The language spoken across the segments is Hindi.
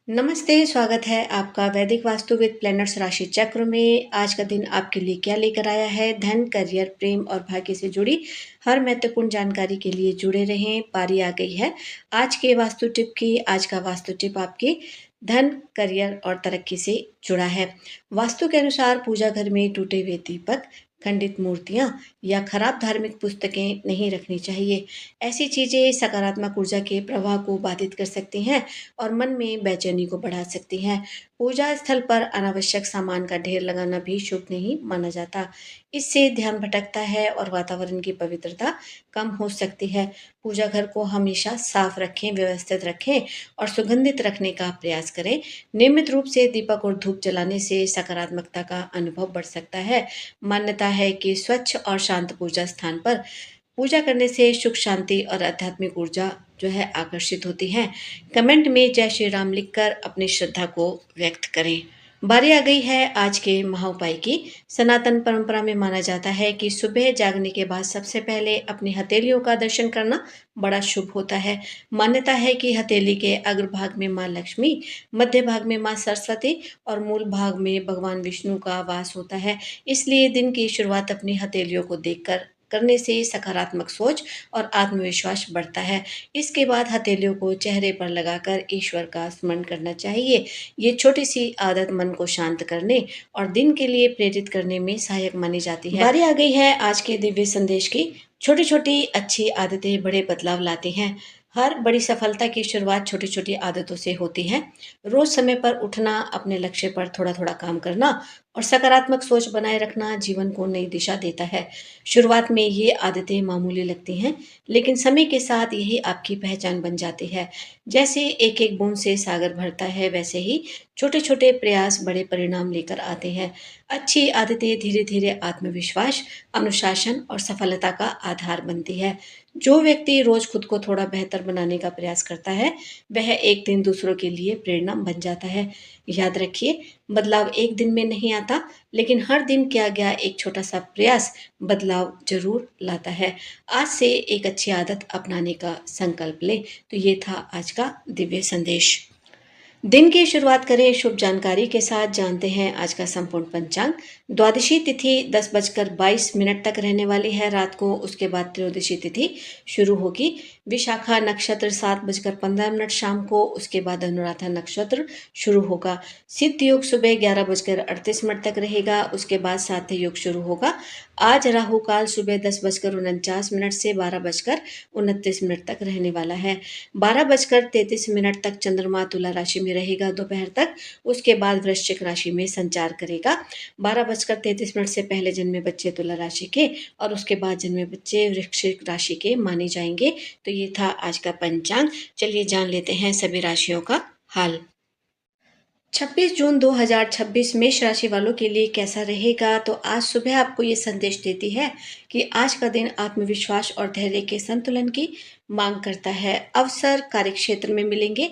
नमस्ते, स्वागत है आपका वैदिक वास्तु विद प्लैनेट्स राशि चक्र में। आज का दिन आपके लिए क्या लेकर आया है? धन, करियर, प्रेम और भाग्य से जुड़ी हर महत्वपूर्ण जानकारी के लिए जुड़े रहें। पारी आ गई है आज के वास्तु टिप की। आज का वास्तु टिप आपके धन, करियर और तरक्की से जुड़ा है। वास्तु के अनुसार पूजा घर में टूटे हुए दीपक, खंडित मूर्तियां या खराब धार्मिक पुस्तकें नहीं रखनी चाहिए। ऐसी चीजें सकारात्मक ऊर्जा के प्रवाह को बाधित कर सकती हैं और मन में बेचैनी को बढ़ा सकती हैं। पूजा स्थल पर अनावश्यक सामान का ढेर लगाना भी शुभ नहीं माना जाता। इससे ध्यान भटकता है और वातावरण की पवित्रता कम हो सकती है। पूजा घर को हमेशा साफ रखें, व्यवस्थित रखें और सुगंधित रखने का प्रयास करें। नियमित रूप से दीपक और धूप जलाने से सकारात्मकता का अनुभव बढ़ सकता है। मान्यता है कि स्वच्छ और शांत पूजा स्थान पर पूजा करने से सुख, शांति और आध्यात्मिक ऊर्जा जो है आकर्षित होती है। कमेंट में जय श्री राम लिखकर अपनी श्रद्धा को व्यक्त करें। बारी आ गई है आज के महाउपाय की। सनातन परंपरा में माना जाता है कि सुबह जागने के बाद सबसे पहले अपनी हथेलियों का दर्शन करना बड़ा शुभ होता है। मान्यता है कि हथेली के अग्रभाग में माँ लक्ष्मी, मध्य भाग में माँ सरस्वती और मूल भाग में भगवान विष्णु का वास होता है। इसलिए दिन की शुरुआत अपनी हथेलियों को देखकर करने से सकारात्मक सोच और आत्मविश्वास बढ़ता है। इसके बाद हथेलियों को चेहरे पर लगाकर ईश्वर का स्मरण करना चाहिए। ये छोटी सी आदत मन को शांत करने और दिन के लिए प्रेरित करने में सहायक मानी जाती है। बारी आ गई है आज के दिव्य संदेश की। छोटी छोटी अच्छी आदतें बड़े बदलाव लाती हैं। हर बड़ी सफलता की शुरुआत छोटी छोटी आदतों से होती है। रोज समय पर उठना, अपने लक्ष्य पर थोड़ा थोड़ा काम करना और सकारात्मक सोच बनाए रखना जीवन को नई दिशा देता है। शुरुआत में ये आदतें मामूली लगती हैं, लेकिन समय के साथ यही आपकी पहचान बन जाती है। जैसे एक एक बूंद से सागर भरता है, वैसे ही छोटे छोटे प्रयास बड़े परिणाम लेकर आते हैं। अच्छी आदतें धीरे धीरे आत्मविश्वास, अनुशासन और सफलता का आधार बनती है। जो व्यक्ति रोज खुद को थोड़ा बेहतर बनाने का प्रयास करता है, वह एक दिन दूसरों के लिए प्रेरणा बन जाता है। याद रखिए, बदलाव एक दिन में नहीं आता, लेकिन हर दिन किया गया एक छोटा सा प्रयास बदलाव जरूर लाता है। आज से एक अच्छी आदत अपनाने का संकल्प ले। तो ये था आज का दिव्य संदेश। दिन की शुरुआत करें शुभ जानकारी के साथ। जानते हैं आज का संपूर्ण पंचांग। द्वादशी तिथि 10:22 तक रहने वाली है रात को। उसके बाद त्रयोदशी तिथि शुरू होगी। विशाखा नक्षत्र 7:15 शाम को। उसके बाद अनुराधा नक्षत्र शुरू होगा। सिद्ध योग सुबह 11:38 तक रहेगा। उसके बाद साध्य योग शुरू होगा। आज राहु काल सुबह 10:49 से 12:29 तक रहने वाला है। 12:33 तक चंद्रमा तुला राशि में रहेगा दोपहर तक। उसके बाद वृश्चिक राशि में संचार करेगा। 12:33 से पहले जन्मे बच्चे तुला राशि के और उसके बाद जन्मे बच्चे वृश्चिक राशि के माने जाएंगे। तो ये था आज का पंचांग। चलिए जान लेते हैं सभी राशियों का हाल। 26 जून 2026 मेष राशि वालों के लिए कैसा रहेगा? तो आज सुबह आपको ये संदेश देती है कि आज का दिन आत्मविश्वास और धैर्य के संतुलन की मांग करता है। अवसर कार्यक्षेत्र में मिलेंगे।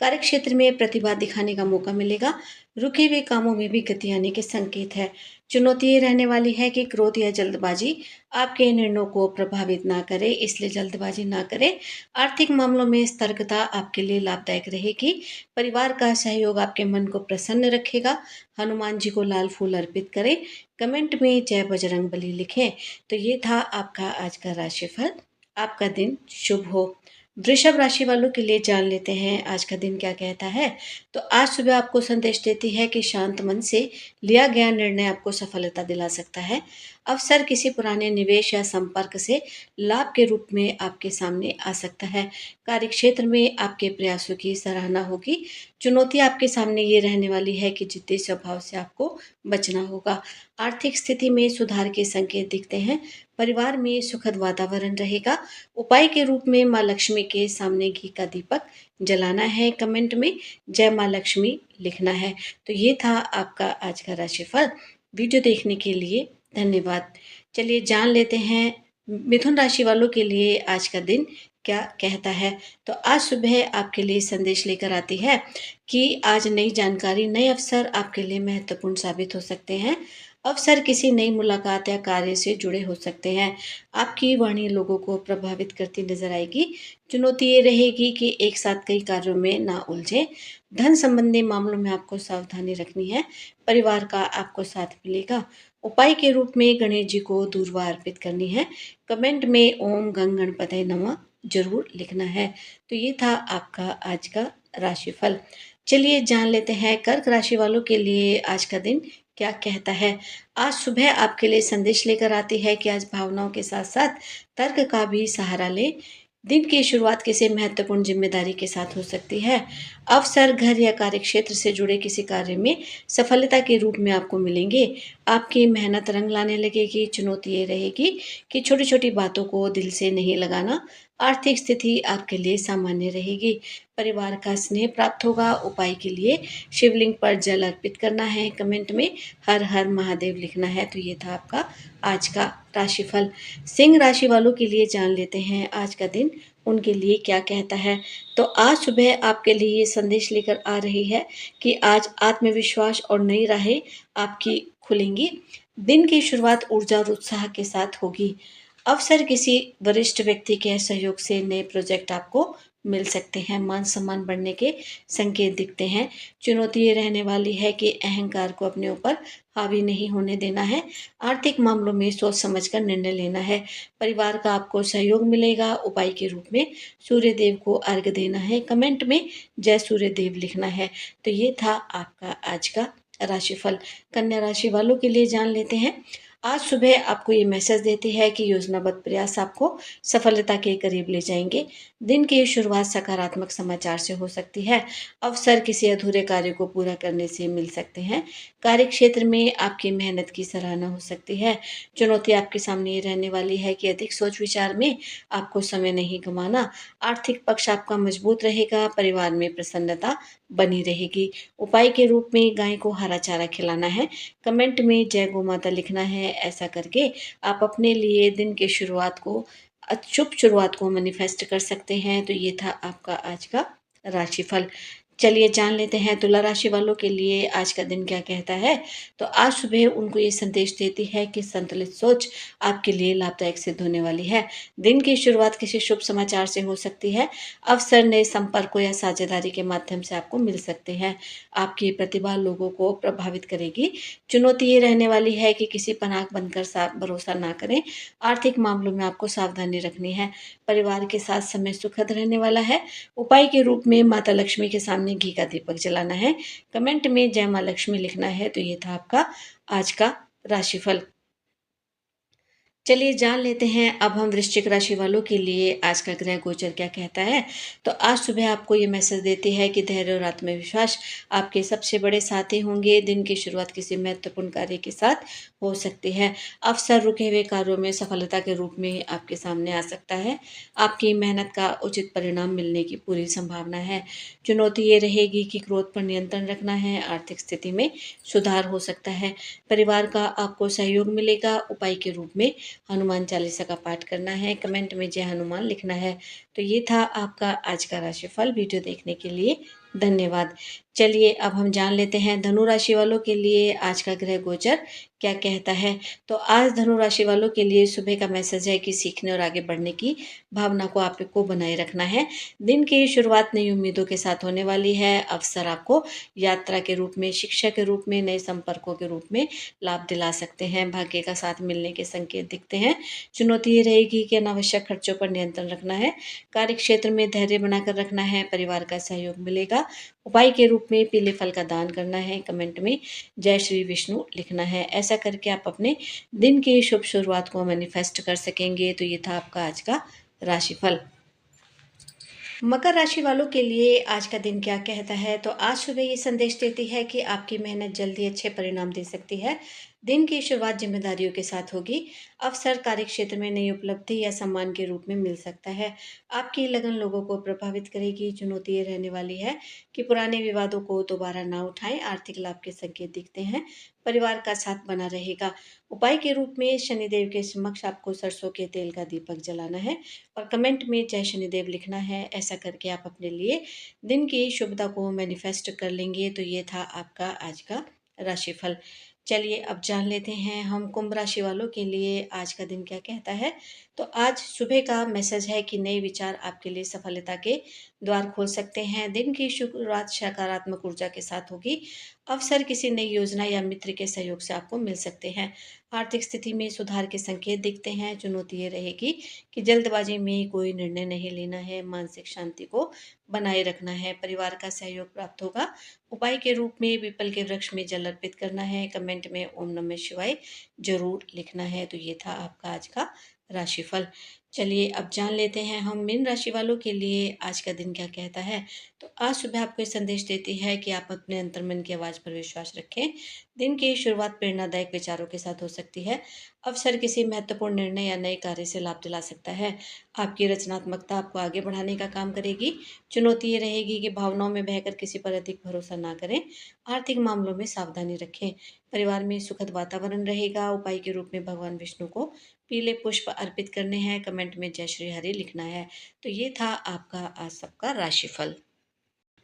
कार्यक्षेत्र में प्रतिभा दिखाने का मौका मिलेगा। रुके हुए कामों में भी गति आने के संकेत है। चुनौती ये रहने वाली है कि क्रोध या जल्दबाजी आपके निर्णयों को प्रभावित ना करे, इसलिए जल्दबाजी ना करें। आर्थिक मामलों में सतर्कता आपके लिए लाभदायक रहेगी। परिवार का सहयोग आपके मन को प्रसन्न रखेगा। हनुमान जी को लाल फूल अर्पित करें। कमेंट में जय बजरंग बली लिखें। तो ये था आपका आज का राशिफल। आपका दिन शुभ हो। वृषभ राशि वालों के लिए जान लेते हैं आज का दिन क्या कहता है। तो आज सुबह आपको संदेश देती है कि शांत मन से लिया गया निर्णय आपको सफलता दिला सकता है। अवसर किसी पुराने निवेश या संपर्क से लाभ के रूप में आपके सामने आ सकता है। कार्यक्षेत्र में आपके प्रयासों की सराहना होगी। चुनौती आपके सामने ये रहने वाली है कि जिद्दी स्वभाव से आपको बचना होगा। आर्थिक स्थिति में सुधार के संकेत दिखते हैं। परिवार में सुखद वातावरण रहेगा। उपाय के रूप में माँ लक्ष्मी के सामने घी का दीपक जलाना है। कमेंट में जय माँ लक्ष्मी लिखना है। तो ये था आपका आज का राशिफल। वीडियो देखने के लिए धन्यवाद। चलिए जान लेते हैं मिथुन राशि वालों के लिए आज का दिन क्या कहता है। तो आज सुबह आपके लिए संदेश लेकर आती है कि आज नई जानकारी, नए अवसर आपके लिए महत्वपूर्ण साबित हो सकते हैं। अवसर किसी नई मुलाकात या कार्य से जुड़े हो सकते हैं। आपकी वाणी लोगों को प्रभावित करती नजर आएगी। चुनौती ये रहेगी कि एक साथ कई कार्यों में ना उलझे। धन संबंधी मामलों में आपको सावधानी रखनी है। परिवार का आपको साथ मिलेगा। उपाय के रूप में गणेश जी को दूर्वा अर्पित करनी है। कमेंट में ओम गंग गणपतये नमः जरूर लिखना है। तो ये था आपका आज का राशिफल। चलिए जान लेते हैं कर्क राशि वालों के लिए आज का दिन क्या कहता है। आज सुबह आपके लिए संदेश लेकर आती है कि आज भावनाओं के साथ साथ तर्क का भी सहारा लें। दिन की शुरुआत किसी महत्वपूर्ण जिम्मेदारी के साथ हो सकती है। अवसर घर या कार्य क्षेत्र से जुड़े किसी कार्य में सफलता के रूप में आपको मिलेंगे। आपकी मेहनत रंग लाने लगेगी। चुनौती ये रहेगी कि छोटी छोटी बातों को दिल से नहीं लगाना। आर्थिक स्थिति आपके लिए सामान्य रहेगी। परिवार का स्नेह प्राप्त होगा। उपाय के लिए शिवलिंग पर जल अर्पित करना है। कमेंट में हर हर महादेव लिखना है। तो ये था आपका आज का राशिफल। सिंह राशि वालों के लिए जान लेते हैं आज का दिन उनके लिए क्या कहता है। तो आज सुबह आपके लिए ये संदेश लेकर आ रही है कि आज आत्मविश्वास और नई राहें आपकी खुलेंगी। दिन की शुरुआत ऊर्जा और उत्साह के साथ होगी। अवसर किसी वरिष्ठ व्यक्ति के सहयोग से नए प्रोजेक्ट आपको मिल सकते हैं। मान सम्मान बढ़ने के संकेत दिखते हैं। चुनौती ये रहने वाली है कि अहंकार को अपने ऊपर हावी नहीं होने देना है। आर्थिक मामलों में सोच समझकर निर्णय लेना है। परिवार का आपको सहयोग मिलेगा। उपाय के रूप में सूर्य देव को अर्घ्य देना है। कमेंट में जय सूर्य देव लिखना है। तो ये था आपका आज का राशिफल। कन्या राशि वालों के लिए जान लेते हैं। आज सुबह आपको ये मैसेज देती है कि योजनाबद्ध प्रयास आपको सफलता के करीब ले जाएंगे। दिन की शुरुआत सकारात्मक समाचार से हो सकती है। अवसर किसी अधूरे कार्य को पूरा करने से मिल सकते हैं। कार्य क्षेत्र में आपकी मेहनत की सराहना हो सकती है। चुनौती आपके सामने ये रहने वाली है कि अधिक सोच विचार में आपको समय नहीं गंवाना। आर्थिक पक्ष आपका मजबूत रहेगा। परिवार में प्रसन्नता बनी रहेगी। उपाय के रूप में गाय को हरा चारा खिलाना है। कमेंट में जय गौ माता लिखना है। ऐसा करके आप अपने लिए दिन की शुरुआत को शुभ शुरुआत को मैनिफेस्ट कर सकते हैं। तो ये था आपका आज का राशिफल। चलिए जान लेते हैं तुला राशि वालों के लिए आज का दिन क्या कहता है। तो आज सुबह उनको ये संदेश देती है कि संतुलित सोच आपके लिए लाभदायक सिद्ध होने वाली है। दिन की शुरुआत किसी शुभ समाचार से हो सकती है। अवसर नए संपर्कों या साझेदारी के माध्यम से आपको मिल सकते हैं। आपकी प्रतिभा लोगों को प्रभावित करेगी। चुनौती ये रहने वाली है कि किसी पर आंख बंद कर भरोसा ना करें। आर्थिक मामलों में आपको सावधानी रखनी है। परिवार के साथ समय सुखद रहने वाला है। उपाय के रूप में माता लक्ष्मी के सामने घी का दीपक जलाना है। कमेंट में जय मां लक्ष्मी लिखना है। तो ये था आपका आज का राशिफल। चलिए जान लेते हैं अब हम वृश्चिक राशि वालों के लिए आज का ग्रह गोचर क्या कहता है। तो आज सुबह आपको ये मैसेज देती है कि धैर्य और आत्मविश्वास आपके सबसे बड़े साथी होंगे। दिन की शुरुआत किसी महत्वपूर्ण कार्य के साथ हो सकती है। अवसर रुके हुए कार्यों में सफलता के रूप में आपके सामने आ सकता है। आपकी मेहनत का उचित परिणाम मिलने की पूरी संभावना है। चुनौती ये रहेगी कि क्रोध पर नियंत्रण रखना है। आर्थिक स्थिति में सुधार हो सकता है। परिवार का आपको सहयोग मिलेगा। उपाय के रूप में हनुमान चालीसा का पाठ करना है। कमेंट में जय हनुमान लिखना है। तो ये था आपका आज का राशिफल। वीडियो देखने के लिए धन्यवाद। चलिए अब हम जान लेते हैं धनु राशि वालों के लिए आज का ग्रह गोचर क्या कहता है। तो आज धनु राशि वालों के लिए सुबह का मैसेज है कि सीखने और आगे बढ़ने की भावना को आपको बनाए रखना है। दिन की शुरुआत नई उम्मीदों के साथ होने वाली है। अवसर आपको यात्रा के रूप में, शिक्षा के रूप में, नए संपर्कों के रूप में लाभ दिला सकते हैं। भाग्य का साथ मिलने के संकेत दिखते हैं। चुनौती ये रहेगी कि अनावश्यक खर्चों पर नियंत्रण रखना है। कार्य क्षेत्र में धैर्य बनाकर रखना है। परिवार का सहयोग मिलेगा। उपाय के रूप में पीले फल का दान करना है। कमेंट में जय श्री विष्णु लिखना है। ऐसा करके आप अपने दिन की शुभ शुरुआत को मैनिफेस्ट कर सकेंगे। तो ये था आपका आज का राशिफल। मकर राशि वालों के लिए आज का दिन क्या कहता है। तो आज सुबह ये संदेश देती है कि आपकी मेहनत जल्दी अच्छे परिणाम दे सकती है। दिन की शुरुआत जिम्मेदारियों के साथ होगी। अवसर कार्य क्षेत्र में नई उपलब्धि या सम्मान के रूप में मिल सकता है। आपकी लगन लोगों को प्रभावित करेगी। चुनौती ये रहने वाली है कि पुराने विवादों को दोबारा ना उठाएं। आर्थिक लाभ के संकेत दिखते हैं। परिवार का साथ बना रहेगा। उपाय के रूप में शनिदेव के समक्ष आपको सरसों के तेल का दीपक जलाना है और कमेंट में जय शनिदेव लिखना है। ऐसा करके आप अपने लिए दिन की शुभता को मैनिफेस्ट कर लेंगे। तो ये था आपका आज का राशिफल। चलिए अब जान लेते हैं हम कुंभ राशि वालों के लिए आज का दिन क्या कहता है। तो आज सुबह का मैसेज है कि नए विचार आपके लिए सफलता के द्वार खोल सकते हैं। दिन की शुरुआत सकारात्मक ऊर्जा के साथ होगी। अवसर किसी नई योजना या मित्र के सहयोग से आपको मिल सकते हैं। आर्थिक स्थिति में सुधार के संकेत दिखते हैं। चुनौती ये रहेगी कि जल्दबाजी में कोई निर्णय नहीं लेना है। मानसिक शांति को बनाए रखना है। परिवार का सहयोग प्राप्त होगा। उपाय के रूप में पीपल के वृक्ष में जल अर्पित करना है। कमेंट में ओम नमः शिवाय जरूर लिखना है। तो ये था आपका आज का राशिफल। चलिए अब जान लेते हैं हम मीन राशि वालों के लिए आज का दिन क्या कहता है। तो आज सुबह आपको ये संदेश देती है कि आप अपने अंतर्मन की आवाज़ पर विश्वास रखें। दिन की शुरुआत प्रेरणादायक विचारों के साथ हो सकती है। अवसर किसी महत्वपूर्ण निर्णय या नए कार्य से लाभ दिला सकता है। आपकी रचनात्मकता आपको आगे बढ़ाने का काम करेगी। चुनौती ये रहेगी कि भावनाओं में बहकर किसी पर अधिक भरोसा ना करें। आर्थिक मामलों में सावधानी रखें। परिवार में सुखद वातावरण रहेगा। उपाय के रूप में भगवान विष्णु को पीले पुष्प अर्पित करने हैं। कमेंट में जय श्री हरि लिखना है। तो ये था आपका आज सबका राशिफल।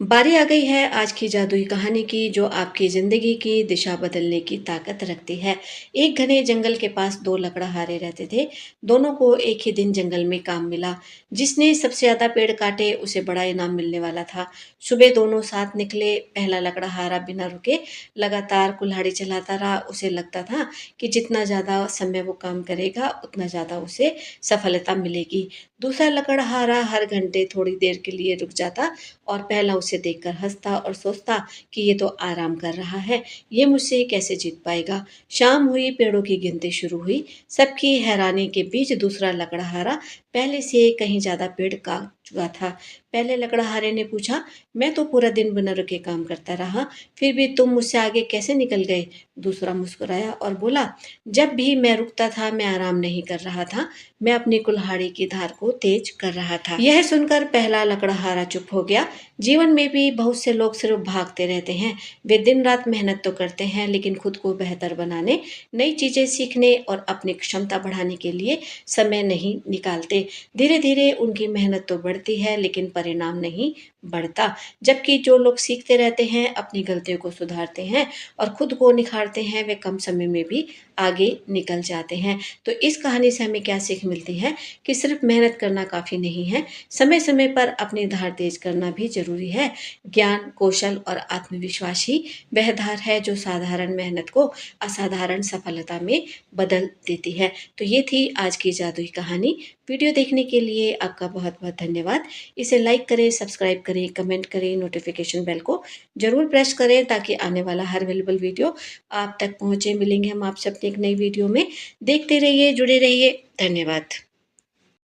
बारी आ गई है आज की जादुई कहानी की, जो आपकी जिंदगी की दिशा बदलने की ताकत रखती है। एक घने जंगल के पास दो लकड़हारे रहते थे। दोनों को एक ही दिन जंगल में काम मिला। जिसने सबसे ज्यादा पेड़ काटे उसे बड़ा इनाम मिलने वाला था। सुबह दोनों साथ निकले। पहला लकड़हारा बिना रुके लगातार कुल्हाड़ी चलाता रहा। उसे लगता था कि जितना ज्यादा समय वो काम करेगा उतना ज्यादा उसे सफलता मिलेगी। दूसरा लकड़हारा हर घंटे थोड़ी देर के लिए रुक जाता और पहला उसे देखकर हंसता और सोचता कि ये तो आराम कर रहा है, ये मुझसे कैसे जीत पाएगा। शाम हुई, पेड़ों की गिनती शुरू हुई। सबकी हैरानी के बीच दूसरा लकड़हारा पहले से कहीं ज्यादा पेड़ काट चुका था। पहले लकड़हारे ने पूछा, मैं तो पूरा दिन बिना रुके काम करता रहा, फिर भी तुम मुझसे आगे कैसे निकल गए। दूसरा मुस्कुराया और बोला, जब भी मैं रुकता था मैं आराम नहीं कर रहा था, मैं अपनी कुल्हाड़ी की धार को तेज कर रहा था। यह सुनकर पहला लकड़हारा चुप हो गया। जीवन में भी बहुत से लोग सिर्फ भागते रहते हैं। वे दिन रात मेहनत तो करते हैं लेकिन खुद को बेहतर बनाने, नई चीजें सीखने और अपनी क्षमता बढ़ाने के लिए समय नहीं निकालते। धीरे धीरे उनकी मेहनत तो बढ़ती है लेकिन परिणाम नहीं बढ़ता। जबकि जो लोग सीखते रहते हैं, अपनी गलतियों को सुधारते हैं और खुद को निखारते हैं, वे कम समय में भी आगे निकल जाते हैं। तो इस कहानी से हमें क्या सीख मिलती है कि सिर्फ मेहनत करना काफी नहीं है, समय समय पर अपनी धार तेज करना भी जरूरी है। ज्ञान, कौशल और आत्मविश्वास ही वह धार है जो साधारण मेहनत को असाधारण सफलता में बदल देती है। तो ये थी आज की जादुई कहानी। वीडियो देखने के लिए आपका बहुत बहुत धन्यवाद। इसे लाइक करें, सब्सक्राइब करें, कमेंट करें, नोटिफिकेशन बेल को जरूर प्रेस करें ताकि आने वाला हर अवेलेबल वीडियो आप तक पहुंचे। मिलेंगे हम आपसे अपनी एक नई वीडियो में। देखते रहिए, जुड़े रहिए। धन्यवाद।